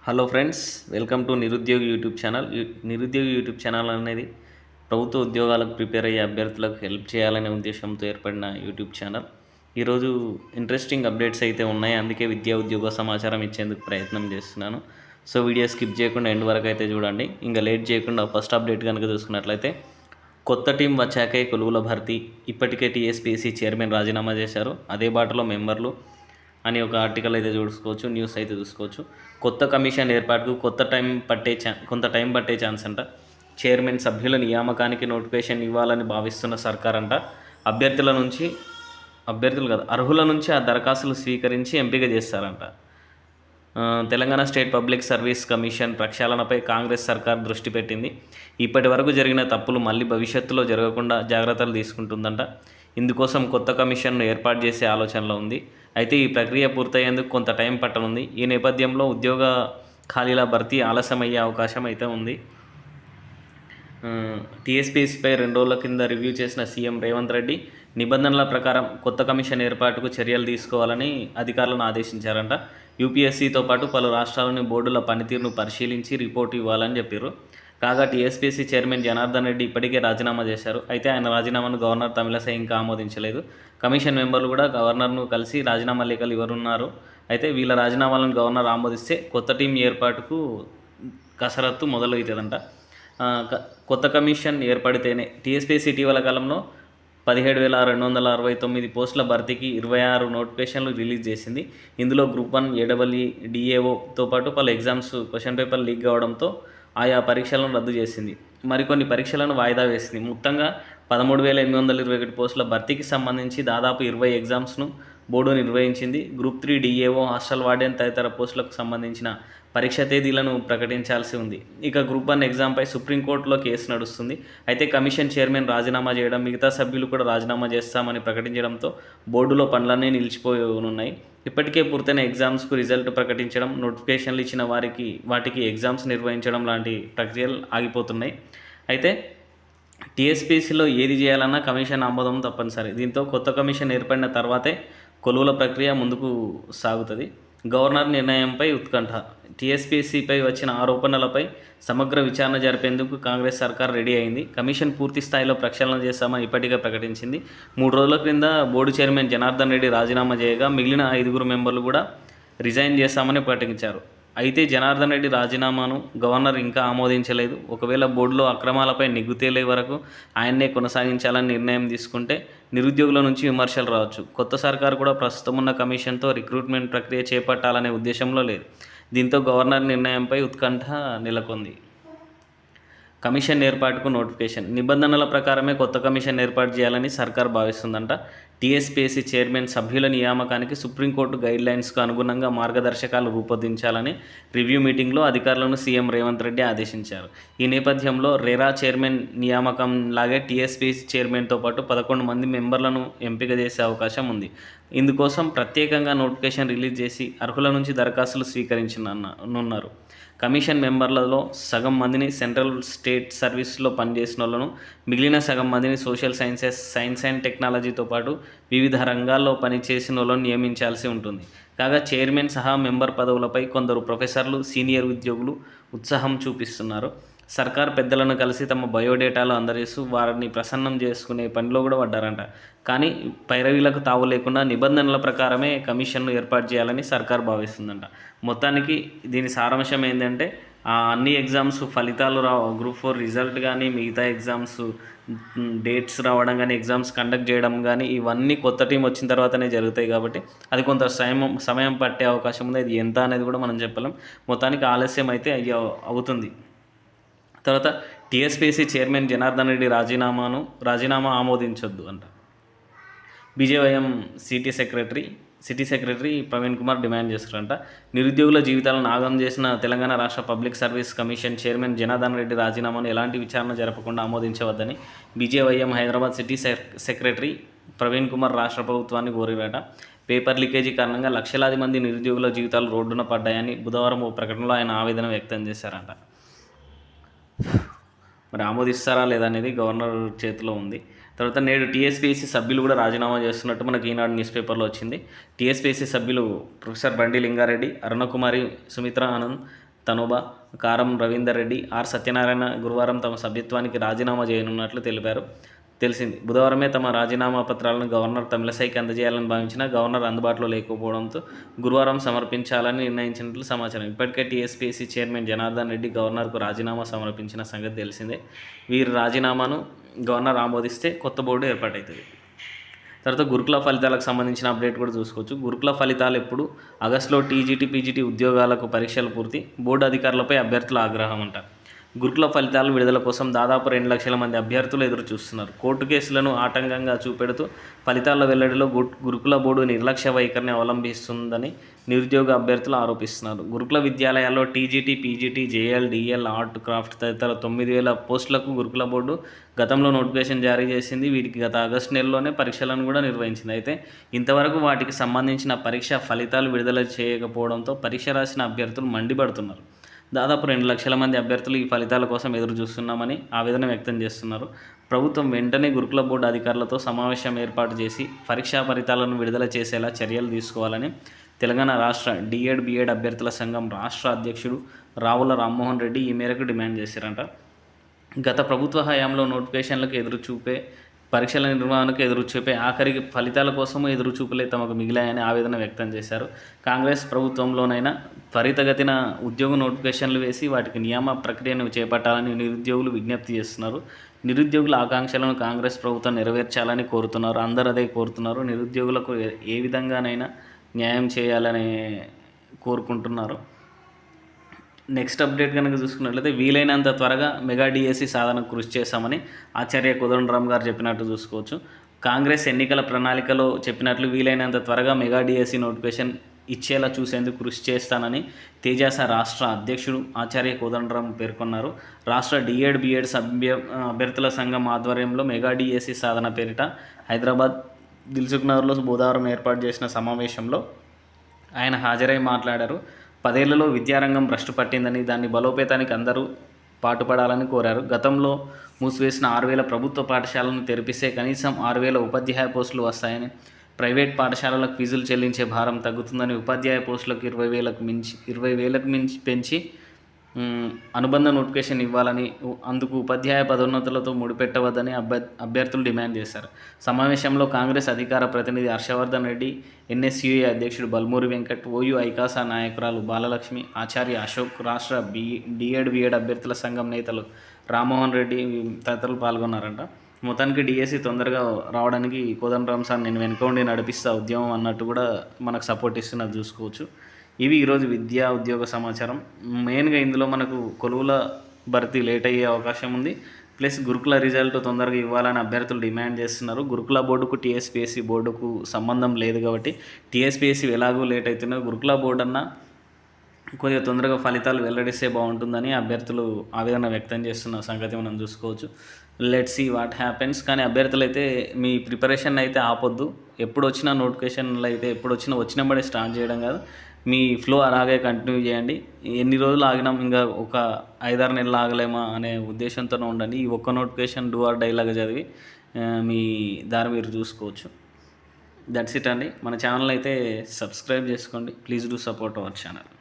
Hello friends, welcome to Nirudyogi YouTube channel. Nirudyogi YouTube channel అనేది ప్రభుత్వ ఉద్యోగాలకు ప్రిపేర్ అయ్యే అభ్యర్థులకు హెల్ప్ చేయాలనే ఉద్దేశంతో ఏర్పడిన యూట్యూబ్ ఛానల్. ఈరోజు ఇంట్రెస్టింగ్ అప్డేట్స్ అయితే ఉన్నాయి, అందుకే విద్యా ఉద్యోగ సమాచారం ఇచ్చేందుకు ప్రయత్నం చేస్తున్నాను. సో వీడియో స్కిప్ చేయకుండా ఎండ్ వరకు అయితే చూడండి. ఇంకా లేట్ చేయకుండా ఫస్ట్ అప్డేట్ కనుక చూసుకున్నట్లయితే, కొత్త టీం వచ్చాకే కొలువుల భర్తీ, ఇప్పటికే టీఎస్పీఎస్సీ చైర్మన్ రాజీనామా చేశారు, అదే బాటలో మెంబర్లు అని ఒక ఆర్టికల్ అయితే చూసుకోవచ్చు, న్యూస్ అయితే చూసుకోవచ్చు. కొత్త కమిషన్ ఏర్పాటుకు కొంత టైం పట్టే ఛాన్స్ అంట. చైర్మన్ సభ్యుల నియామకానికి నోటిఫికేషన్ ఇవ్వాలని భావిస్తున్న సర్కార్ అంట. అర్హుల నుంచి ఆ దరఖాస్తులు స్వీకరించి ఎంపిక చేస్తారంట. Telangana state public service commission ప్రక్షాళనపై కాంగ్రెస్ సర్కార్ దృష్టి పెట్టింది. ఇప్పటి వరకు జరిగిన తప్పులు మళ్ళీ భవిష్యత్తులో జరగకుండా జాగ్రత్తలు తీసుకుంటుందంట. ఇందుకోసం కొత్త కమిషన్ను ఏర్పాటు చేసే ఆలోచనలో ఉంది. అయితే ఈ ప్రక్రియ పూర్తయ్యేందుకు కొంత టైం పట్టనుంది. ఈ నేపథ్యంలో ఉద్యోగ ఖాళీల భర్తీ ఆలస్యమయ్యే అవకాశం అయితే ఉంది. టీఎస్పీఎస్సీపై 2 రోజుల కింద రివ్యూ చేసిన సీఎం రేవంత్ రెడ్డి నిబంధనల ప్రకారం కొత్త కమిషన్ ఏర్పాటుకు చర్యలు తీసుకోవాలని అధికారులను ఆదేశించారంట. యూపీఎస్సీతో పాటు పలు రాష్ట్రాల్లోని బోర్డుల పనితీరును పరిశీలించి రిపోర్టు ఇవ్వాలని చెప్పారు. కాగా టీఎస్పీఎస్సీ చైర్మన్ జనార్దన్ రెడ్డి ఇప్పటికే రాజీనామా చేశారు. అయితే ఆయన రాజీనామాను గవర్నర్ తమిళసై ఇంకా ఆమోదించలేదు. కమిషన్ మెంబర్లు కూడా గవర్నర్ను కలిసి రాజీనామా లేఖలు ఇవ్వనున్నారు. అయితే వీళ్ళ రాజీనామాలను గవర్నర్ ఆమోదిస్తే కొత్త టీం ఏర్పాటుకు కసరత్తు మొదలవుతుందంట. కొత్త కమిషన్ ఏర్పడితేనే టీఎస్పీఎస్సీ ఇటీవల కాలంలో 17,269 పోస్టుల భర్తీకి 26 నోటిఫికేషన్లు రిలీజ్ చేసింది. ఇందులో గ్రూప్ 1, ఏడబ్ల్యూ, డిఏఓతో పాటు పలు ఎగ్జామ్స్ క్వశ్చన్ పేపర్ లీక్ కావడంతో ఆయా పరీక్షలను రద్దు చేసింది. మరికొన్ని పరీక్షలను వాయిదా వేసింది. మొత్తంగా 13,821 పోస్టుల భర్తీకి సంబంధించి దాదాపు 20 ఎగ్జామ్స్ను బోర్డు నిర్వహించింది. గ్రూప్ 3 డిఏఓ, హాస్టల్ వార్డెన్ తదితర పోస్టులకు సంబంధించిన పరీక్ష తేదీలను ప్రకటించాల్సి ఉంది. ఇక గ్రూప్ 1 ఎగ్జామ్పై సుప్రీంకోర్టులో కేసు నడుస్తుంది. అయితే కమిషన్ చైర్మన్ రాజీనామా చేయడం, మిగతా సభ్యులు కూడా రాజీనామా చేస్తామని ప్రకటించడంతో బోర్డులో పనులన్నీ నిలిచిపోనున్నాయి. ఇప్పటికే పూర్తయిన ఎగ్జామ్స్కు రిజల్ట్ ప్రకటించడం, నోటిఫికేషన్లు ఇచ్చిన వాటికి ఎగ్జామ్స్ నిర్వహించడం లాంటి ప్రక్రియలు ఆగిపోతున్నాయి. అయితే టీఎస్పీఎస్సీలో ఏది చేయాలన్నా కమిషన్ ఆమోదం తప్పనిసరి. దీంతో కొత్త కమిషన్ ఏర్పడిన తర్వాతే కొలువుల ప్రక్రియ ముందుకు సాగుతుంది. గవర్నర్ నిర్ణయంపై ఉత్కంఠ. టీఎస్పీఎస్సీపై వచ్చిన ఆరోపణలపై సమగ్ర విచారణ జరిపేందుకు కాంగ్రెస్ సర్కార్ రెడీ అయింది. కమిషన్ పూర్తి స్థాయిలో ప్రక్షాళన చేస్తామని ఇప్పటికే ప్రకటించింది. 3 రోజుల క్రింద బోర్డు చైర్మన్ జనార్దన్ రెడ్డి రాజీనామా చేయగా మిగిలిన 5 మెంబర్లు కూడా రిజైన్ చేస్తామని ప్రకటించారు. అయితే జనార్దన్ రెడ్డి రాజీనామాను గవర్నర్ ఇంకా ఆమోదించలేదు. ఒకవేళ బోర్డులో అక్రమాలపై నిగ్గు తేలే వరకు ఆయన్నే కొనసాగించాలని నిర్ణయం తీసుకుంటే నిరుద్యోగుల నుంచి విమర్శలు రావచ్చు. కొత్త సర్కారు కూడా ప్రస్తుతం ఉన్న కమిషన్తో రిక్రూట్మెంట్ ప్రక్రియ చేపట్టాలనే ఉద్దేశంలో లేదు. దీంతో గవర్నర్ నిర్ణయంపై ఉత్కంఠ నెలకొంది. కమిషన్ ఏర్పాటుకు నోటిఫికేషన్. నిబంధనల ప్రకారమే కొత్త కమిషన్ ఏర్పాటు చేయాలని సర్కార్ భావిస్తుందంట. టీఎస్పీఎస్సీ చైర్మన్ సభ్యుల నియామకానికి సుప్రీంకోర్టు గైడ్లైన్స్కు అనుగుణంగా మార్గదర్శకాలు రూపొందించాలని రివ్యూ మీటింగ్లో అధికారులను సీఎం రేవంత్ రెడ్డి ఆదేశించారు. ఈ నేపథ్యంలో రెరా చైర్మన్ నియామకం లాగే టీఎస్పీఎస్సీ చైర్మన్తో పాటు 11 మంది మెంబర్లను ఎంపిక చేసే అవకాశం ఉంది. ఇందుకోసం ప్రత్యేకంగా నోటిఫికేషన్ రిలీజ్ చేసి అర్హుల నుంచి దరఖాస్తులు స్వీకరించనున్నారు. కమిషన్ మెంబర్లలో సగం మందిని సెంట్రల్ స్టేట్ సర్వీస్లో పనిచేసిన వాళ్ళను, మిగిలిన సగం మందిని సోషల్ సైన్సెస్, సైన్స్ అండ్ టెక్నాలజీతో పాటు వివిధ రంగాల్లో పనిచేసిన వాళ్ళను నియమించాల్సి ఉంటుంది. కాగా చైర్మన్ సహా మెంబర్ పదవులపై కొందరు ప్రొఫెసర్లు, సీనియర్ ఉద్యోగులు ఉత్సాహం చూపిస్తున్నారు. సర్కార్ పెద్దలను కలిసి తమ బయోడేటాలు అందజేస్తూ వారిని ప్రసన్నం చేసుకునే పనిలో కూడా పడ్డారంట. కానీ పైరవీలకు తావు లేకుండా నిబంధనల ప్రకారమే కమిషన్ను ఏర్పాటు చేయాలని సర్కార్ భావిస్తుందంట. మొత్తానికి దీని సారాంశం ఏంటంటే, అన్ని ఎగ్జామ్స్ ఫలితాలు గ్రూప్ 4 రిజల్ట్ కానీ, మిగతా ఎగ్జామ్స్ డేట్స్ రావడం కానీ, ఎగ్జామ్స్ కండక్ట్ చేయడం కానీ ఇవన్నీ కొత్త టీం వచ్చిన తర్వాతనే జరుగుతాయి. కాబట్టి అది కొంత సమయం పట్టే అవకాశం ఉంది. అది ఎంత అనేది కూడా మనం చెప్పలేం. మొత్తానికి ఆలస్యం అయితే అవుతుంది. తర్వాత టీఎస్పీఎస్సీ చైర్మన్ జనార్దన్ రెడ్డి రాజీనామా ఆమోదించొద్దు అంట. BJYM city secretary Praveen Kumar డిమాండ్ చేస్తారంట. నిరుద్యోగుల జీవితాలను ఆగం చేసిన తెలంగాణ రాష్ట్ర public service commission chairman Janardhan Reddy రాజీనామాను ఎలాంటి విచారణ జరపకుండా ఆమోదించవద్దని BJYM Hyderabad city secretary Praveen Kumar రాష్ట్ర ప్రభుత్వాన్ని కోరారట. పేపర్ లీకేజీ కారణంగా లక్షలాది మంది నిరుద్యోగుల జీవితాలు రోడ్డున పడ్డాయని బుధవారం ఓ ప్రకటనలో ఆయన ఆవేదన వ్యక్తం చేశారంట. మరి ఆమోదిస్తారా లేదా అనేది గవర్నర్ చేతిలో ఉంది. తర్వాత నేడు టీఎస్పీఎస్సీ సభ్యులు కూడా రాజీనామా చేస్తున్నట్టు మనకి ఈనాడు న్యూస్ పేపర్లో వచ్చింది. టీఎస్పీఎస్సీ సభ్యులు ప్రొఫెసర్ బండి లింగారెడ్డి, అరుణకుమారి, సుమిత్రా ఆనంద్, తనోబా, కారం రవీందర్ రెడ్డి, ఆర్ సత్యనారాయణ గురువారం తమ సభ్యత్వానికి రాజీనామా చేయనున్నట్లు తెలిసింది. బుధవారమే తమ రాజీనామా పత్రాలను గవర్నర్ తమిళసైకి అందజేయాలని భావించిన గవర్నర్ అందుబాటులో లేకపోవడంతో గురువారం సమర్పించాలని నిర్ణయించినట్లు సమాచారం. ఇప్పటికే టీఎస్పీఎస్సీ చైర్మన్ జనార్దన్ రెడ్డి గవర్నర్కు రాజీనామా సమర్పించిన సంగతి తెలిసిందే. వీరి రాజీనామాను గవర్నర్ ఆమోదిస్తే కొత్త బోర్డు ఏర్పాటవుతుంది. తర్వాత గురుకుల ఫలితాలకు సంబంధించిన అప్డేట్ కూడా చూసుకోవచ్చు. గురుకుల ఫలితాలు ఎప్పుడు ఆగస్టులో టీజీటీ, పీజీటీ ఉద్యోగాలకు పరీక్షలు పూర్తి, బోర్డు అధికారులపై అభ్యర్థుల ఆగ్రహం అంట. గురుకుల ఫలితాల విడుదల కోసం దాదాపు 2 లక్షల మంది అభ్యర్థులు ఎదురు చూస్తున్నారు. కోర్టు కేసులను ఆటంకంగా చూపెడుతూ ఫలితాల వెల్లడిలో గురుకుల బోర్డు నిర్లక్ష్య వైఖరిని అవలంబిస్తుందని నిరుద్యోగ అభ్యర్థులు ఆరోపిస్తున్నారు. గురుకుల విద్యాలయాల్లో TGT, PGT, JL, DL, art, craft తదితర 9,000 పోస్టులకు గురుకుల బోర్డు గతంలో నోటిఫికేషన్ జారీ చేసింది. వీటికి గత ఆగస్టు నెలలోనే పరీక్షలను కూడా నిర్వహించింది. అయితే ఇంతవరకు వాటికి సంబంధించిన పరీక్ష ఫలితాలు విడుదల చేయకపోవడంతో పరీక్ష రాసిన అభ్యర్థులు మండిపడుతున్నారు. దాదాపు 2 లక్షల మంది అభ్యర్థులు ఈ ఫలితాల కోసం ఎదురు చూస్తున్నామని ఆవేదన వ్యక్తం చేస్తున్నారు. ప్రభుత్వం వెంటనే గురుకుల బోర్డు అధికారులతో సమావేశం ఏర్పాటు చేసి పరీక్షా ఫలితాలను విడుదల చేసేలా చర్యలు తీసుకోవాలని తెలంగాణ రాష్ట్ర డిఎడ్, బిఎడ్ అభ్యర్థుల సంఘం రాష్ట్ర అధ్యక్షుడు రావుల రామ్మోహన్ రెడ్డి ఈ మేరకు డిమాండ్ చేశారంట. గత ప్రభుత్వ హయాంలో నోటిఫికేషన్లకు పరీక్షల నిర్వహణకు ఎదురుచూపే ఆఖరికి ఫలితాల కోసము ఎదురుచూపులే తమకు మిగిలాయని ఆవేదన వ్యక్తం చేశారు. కాంగ్రెస్ ప్రభుత్వంలోనైనా త్వరితగతిన ఉద్యోగ నోటిఫికేషన్లు వేసి వాటికి నియామ ప్రక్రియను చేపట్టాలని నిరుద్యోగులు విజ్ఞప్తి చేస్తున్నారు. నిరుద్యోగుల ఆకాంక్షలను కాంగ్రెస్ ప్రభుత్వం నెరవేర్చాలని కోరుతున్నారు. అందరూ అదే కోరుతున్నారు. నిరుద్యోగులకు ఏ విధంగానైనా న్యాయం చేయాలని కోరుకుంటున్నారు. నెక్స్ట్ అప్డేట్ కనుక చూసుకున్నట్లయితే వీలైనంత త్వరగా మెగా డిఎస్సి సాధనకు కృషి చేస్తామని ఆచార్య కోదండరామ్ గారు చెప్పినట్టు చూసుకోవచ్చు. కాంగ్రెస్ ఎన్నికల ప్రణాళికలో చెప్పినట్లు వీలైనంత త్వరగా మెగా డిఎస్సి నోటిఫికేషన్ ఇచ్చేలా చూసేందుకు కృషి చేస్తానని తేజాస రాష్ట్ర అధ్యక్షుడు ఆచార్య కోదండరామ్ పేర్కొన్నారు. రాష్ట్ర డిఎడ్, బిఎడ్ అభ్యర్థుల సంఘం ఆధ్వర్యంలో మెగా డిఎస్సి సాధన పేరిట హైదరాబాద్ దిల్సుఖ్నగర్లో బుధవారం ఏర్పాటు చేసిన సమావేశంలో ఆయన హాజరై మాట్లాడారు. 10 ఏళ్లలో విద్యారంగం భ్రష్టు పట్టిందని, దాన్ని బలోపేతానికి అందరూ పాటుపడాలని కోరారు. గతంలో మూసివేసిన 6,000 ప్రభుత్వ పాఠశాలను తెరిపిస్తే కనీసం 6,000 ఉపాధ్యాయ పోస్టులు వస్తాయని, ప్రైవేట్ పాఠశాలలకు ఫీజులు చెల్లించే భారం తగ్గుతుందని, ఉపాధ్యాయ పోస్టులకు 20,000కు మించి పెంచి అనుబంధ నోటిఫికేషన్ ఇవ్వాలని, అందుకు ఉపాధ్యాయ పదోన్నతులతో ముడిపెట్టవద్దని అభ్యర్థులు డిమాండ్ చేశారు. సమావేశంలో కాంగ్రెస్ అధికార ప్రతినిధి హర్షవర్ధన్ రెడ్డి, ఎన్ఎస్యుఏ అధ్యక్షుడు బల్మూరి వెంకట్, ఓయూ ఐకాసా నాయకురాలు బాలలక్ష్మి, ఆచార్య అశోక్, రాష్ట్ర డిఎడ్, బిఎడ్ అభ్యర్థుల సంఘం నేతలు రామ్మోహన్ రెడ్డి తదితరులు పాల్గొన్నారంట. మొత్తానికి డిఎస్సి తొందరగా రావడానికి కోదండరామ్ సార్ నేను వెనుక ఉండి నడిపిస్తా ఉద్యమం అన్నట్టు కూడా మనకు సపోర్ట్ ఇస్తున్నది చూసుకోవచ్చు. ఇవి ఈరోజు విద్యా ఉద్యోగ సమాచారం. మెయిన్గా ఇందులో మనకు కొలువుల భర్తీ లేట్ అయ్యే అవకాశం ఉంది. ప్లస్ గురుకుల రిజల్ట్ తొందరగా ఇవ్వాలని అభ్యర్థులు డిమాండ్ చేస్తున్నారు. గురుకుల బోర్డుకు టీఎస్పీఎస్సీ బోర్డుకు సంబంధం లేదు కాబట్టి టీఎస్పీఎస్సీ ఎలాగో లేట్ అవుతున్నారు. గురుకుల బోర్డు అన్న కొద్దిగా తొందరగా ఫలితాలు వెల్లడిస్తే బాగుంటుందని అభ్యర్థులు ఆవేదన వ్యక్తం చేస్తున్న సంగతి మనం చూసుకోవచ్చు. Let's see what happens. కానీ అభ్యర్థులు అయితే మీ ప్రిపరేషన్ అయితే ఆపొద్దు. ఎప్పుడు వచ్చిన నోటిఫికేషన్లు అయితే వచ్చినప్పుడే స్టార్ట్ చేయడం కాదు, మీ ఫ్లో అలాగే కంటిన్యూ చేయండి. ఎన్ని రోజులు ఆగినాం, ఇంకా ఒక 5-6 నెలలు ఆగలేమా అనే ఉద్దేశంతోనే ఉండండి. ఈ ఒక్క నోటిఫికేషన్ డూ ఆర్ డైలాగా చదివి మీ దారి మీరు చూసుకోవచ్చు. దట్స్ ఇట్ అండి. మన ఛానల్ అయితే సబ్స్క్రైబ్ చేసుకోండి. Please do support our channel.